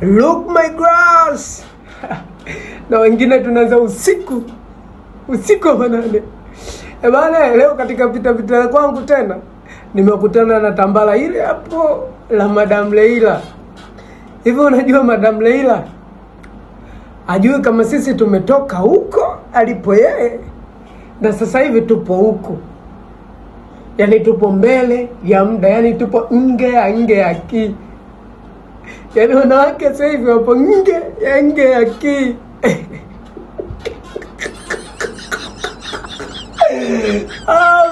look my grass. Na wengine tunaanza usiku wa manane. Bana, leo katika pita kwangu tena nimekutana na tambala ile hapo la Madam Leila. Hivi unajua Madam Leila ajue kama sisi tumetoka huko alipo yeye na sasa hivi tupo huko. Yaani tupo mbele ya muda, yaani tupo nge ya ki. Yaani wanawake sasa hivi wapo nge ya ki.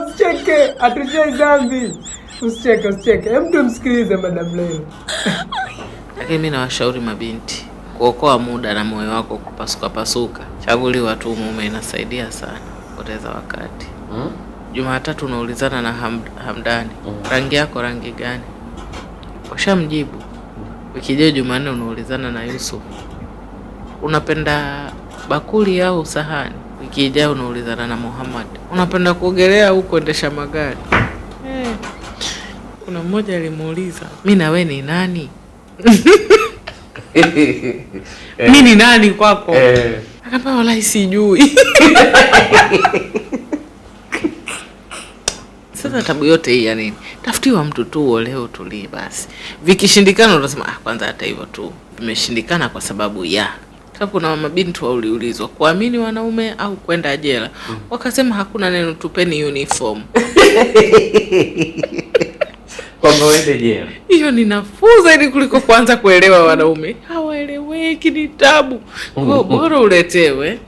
Usicheke, atuchie zambi. Usicheke. Mtu msikilize Madam Leila. Lakini mimi nawashauri mabinti kuokoa muda na moyo wako kupasuka. Chaguliwa tu mume, inasaidia sana kupoteza wakati. Jumatatu unaulizana na Hamdani, rangi yako rangi gani? Ushamjibu. Wiki ijayo Jumanne unaulizana na Yusuf, unapenda bakuli au sahani? Wiki ijayo unaulizana na Muhammad, unapenda kuogelea au kuendesha magari? Kuna mmoja alimuuliza, mimi na wewe ni nani? Mimi ni nani kwako? Akamba wallahi sijui. Sasa tabu yote hii ya nini? Tafutiwa mtu tu uolewe utulie basi. Vikishindikana unasema kwanza hata hivyo tu vimeshindikana kwa sababu ya. Sasa kuna mabinti wauliulizwa kuamini wanaume au kwenda jela. Wakasema hakuna neno, tupeni uniform. Kwa mwende jela. Hiyo ni nafuu zaidi kuliko kuanza kuelewa wanaume. Hawaeleweki, ni tabu. Kwa bora uletewe.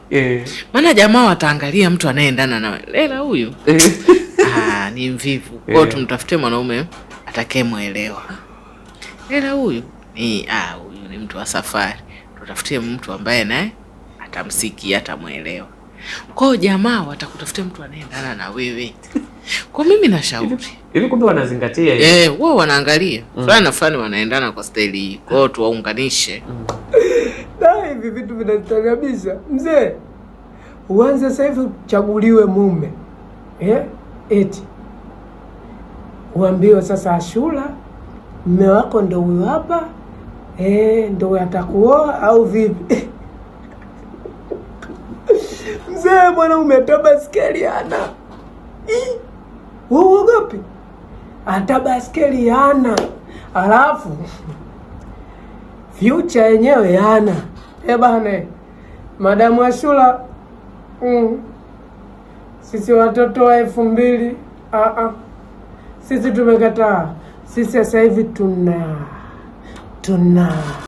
Maana jamaa wataangalia mtu anayeendana na Leila huyu. Ni mvivu. Kwa hiyo tumtafute mwanaume atakayemuelewa. Leila huyu ni mtu wa safari. Tutafutie mtu ambaye naye atamsikia, atamuelewa. Kwa hiyo jamaa watakutafutia mtu anayeendana na wewe. Kwa mimi nashauri. Hivi kumbe wanazingatia hiyo? Wao wanaangalia. Fulani na fulani wanaendana kwa staili hii. Kwa hiyo tuwaunganishe. Na hivi vitu vinastaajabisha. Mzee, uanze sasa hivi uchaguliwe mume. Eti uambiwe sasa Ashura mume wako ndo huyo hapa. Ndo atakuoa au vipi? Mzee, mwanaume hata baskeli hana. Uogopi? Hata baskeli hana. Alafu future yenyewe hana. Bana, Madam Ashura, sisi watoto wa 2000 sisi tumekataa. Sisi sasa hivi tuna